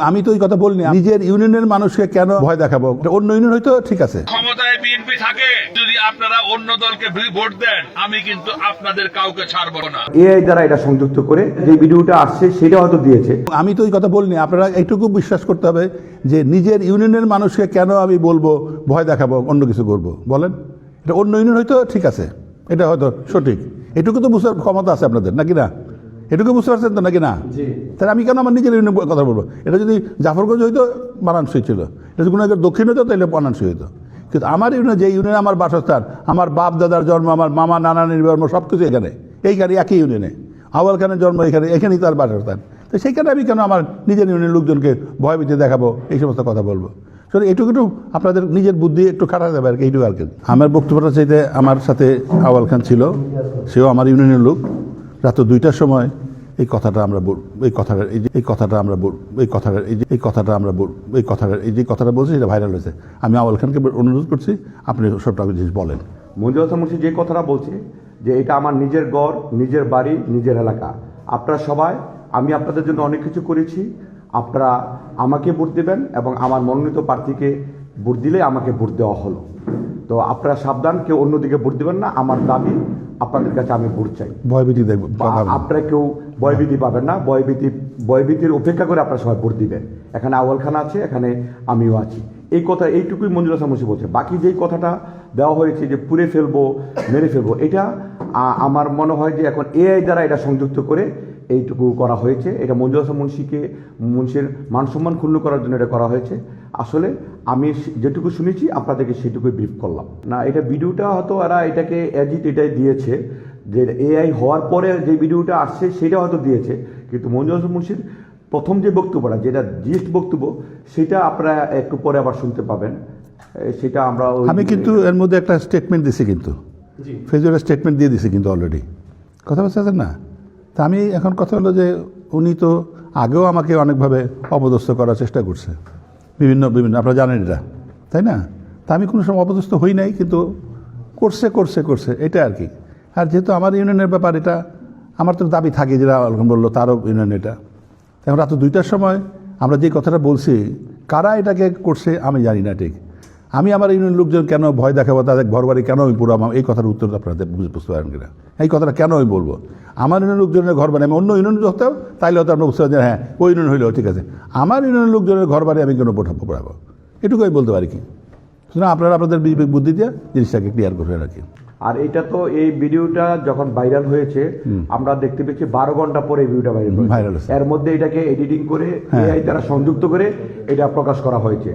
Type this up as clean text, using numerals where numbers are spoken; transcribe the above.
আমি তো এই কথা বলিনি, নিজের ইউনিয়নের মানুষকে কেন ভয় দেখাবো? অন্য ইউনিয়ন হয়তো ঠিক আছে, ক্ষমতায় বিএনপি থাকে, যদি আপনারা অন্য দলকে ভোট দেন আমি কিন্তু আপনাদের কাউকে ছাড়বো না। এআই দ্বারা এটা সংযুক্ত করে যে ভিডিওটা আসছে সেটা হয়তো দিয়েছে। আমি তো এই কথা বলিনি। আপনারা এইটুকু বিশ্বাস করতে হবে যে নিজের ইউনিয়নের মানুষকে কেন আমি বলবো ভয় দেখাবো, অন্য কিছু করবো? বলেন, এটা অন্য ইউনিয়ন হয়তো ঠিক আছে, এটা হয়তো সঠিক, এটুকু তো বুঝার ক্ষমতা আছে আপনাদের, নাকি না? এটুকু বুঝতে পারছেন তো, নাকি না? তাহলে আমি কেন আমার নিজের ইউনিয়নের কথা বলবো? এটা যদি জাফরগঞ্জ হইতো মানানসই ছিল, এটা যদি কোনো দক্ষিণ হইতো তাহলে মানানসই হইতো। কিন্তু আমার ইউনিয়ন, যে ইউনিয়ন আমার বাসস্থান, আমার বাপ দাদার জন্ম, আমার মামা নানানির জন্ম, সব কিছু এইখানে একই ইউনিয়নে। আউয়াল খানের জন্ম এখানেই তার বাসস্থান। তো সেইখানে আমি কেন আমার নিজের ইউনিয়নের লোকজনকে ভয়ভীতি দেখাবো, এই সমস্ত কথা বলবো? সরি, এটুকু একটু আপনাদের নিজের বুদ্ধি একটু খাটাতে হবে আর কি, এইটুকু আর কি। আমার বক্তব্যটা চাইতে আমার সাথে আউয়াল খান ছিল, সেও আমার ইউনিয়নের লোক। রাত 2টার সময় এই কথাটা আমরা যে কথাটা বলছি সেটা ভাইরাল হয়েছে। আমি আউয়াল খানকে অনুরোধ করছি আপনি সবটা জিনিস বলেন। মঞ্জুর হাসান মুন্সি যে কথাটা বলছে যে এটা আমার নিজের ঘর, নিজের বাড়ি, নিজের এলাকা, আপনারা সবাই, আমি আপনাদের জন্য অনেক কিছু করেছি, আপনারা আমাকে ভোট দেবেন এবং আমার মনোনীত প্রার্থীকে ভোট দিলে আমাকে ভোট দেওয়া হলো। তো আপনারা সাবধান, কেউ অন্যদিকে ভোট দেবেন না। আমার দাবি আপনাদের কাছে আমি ভোট চাই। ভয়ভীতি দেখবেন, আপনারা কেউ ভয়ভীতি পাবেন না, ভয়ভীতির অপেক্ষা করে আপনারা সবাই ভোট দিবেন। এখানে আউয়াল খান আছে, এখানে আমিও আছি। এই কথা এইটুকুই মঞ্জুর হাসান মুন্সি বলছে। বাকি যেই কথাটা দেওয়া হয়েছে যে পুড়ে ফেলবো, মেরে ফেলবো, এটা আমার মনে হয় যে এখন এআই দ্বারা এটা সংযুক্ত করে এইটুকু করা হয়েছে। এটা মঞ্জুর হাসান মুন্সির মানসম্মান ক্ষুণ্ণ করার জন্য এটা করা হয়েছে। আসলে আমি যেটুকু শুনেছি আপনাদেরকে সেটুকুই ব্রিফ করলাম। না, এটা ভিডিওটা হয়তো এরা এটাকে এটাই দিয়েছে যে এআই হওয়ার পরে যে ভিডিওটা আসছে সেটা হয়তো দিয়েছে, কিন্তু মঞ্জুর হাসান মুন্সির প্রথম যে বক্তব্যটা, যেটা জিস্ট বক্তব্য, সেটা আপনারা একটু পরে আবার শুনতে পাবেন। সেটা আমি কিন্তু এর মধ্যে একটা স্টেটমেন্ট দিছি, কিন্তু ফেসবুকে স্টেটমেন্ট দিয়ে দিছি কিন্তু অলরেডি, কথা বলছেন না? তা আমি এখন কথা হলো যে উনি তো আগেও আমাকে অনেকভাবে অপদস্থ করার চেষ্টা করছে, বিভিন্ন আপনারা জানেন এটা, তাই না? তা আমি কোনো সময় অপদস্থ হই নাই, কিন্তু করছে এটা আর কি। আর যেহেতু আমার ইউনিয়নের ব্যাপার, এটা আমার তো দাবি থাকে, যেটা বললো তারও ইউনিয়ন, এটা এখন রাত 2টার সময় আমরা যে কথাটা বলছি, কারা এটাকে করছে আমি জানি না ঠিক। আমি আমার ইউনিয়ন লোকজন কেন ভয় দেখাবো, তাদের ঘর বাড়ি কেন আমি পুরো, এই কথার উত্তর আপনাদের বুঝতে পারেন কিনা? এই কথাটা কেন আমি বলবো? আমার ইউনিয়ন লোকজনের ঘর বাড়ি, আমি অন্য ইউনিয়ন হতেও তাইলে হয়তো আমরা বুঝতে পারেন যে হ্যাঁ ওই ইউনিয়ন হইলেও ঠিক আছে। আমার ইউনিয়ন লোকজনের ঘর বাড়ি আমি কেন পড়াবো, এটুকু আমি বলতে পারি কি। সুতরাং আপনারা আপনাদের বুদ্ধি দিয়ে জিনিসটাকে ক্লিয়ার করবেন আর কি। আর এটা তো এই ভিডিওটা যখন ভাইরাল হয়েছে, আমরা দেখতে পেয়েছি 12 ঘন্টা পরে এই ভিডিওটা ভাইরাল হয়েছে। এর মধ্যে এটাকে এডিটিং করে এআই দ্বারা সংযুক্ত করে এটা প্রকাশ করা হয়েছে।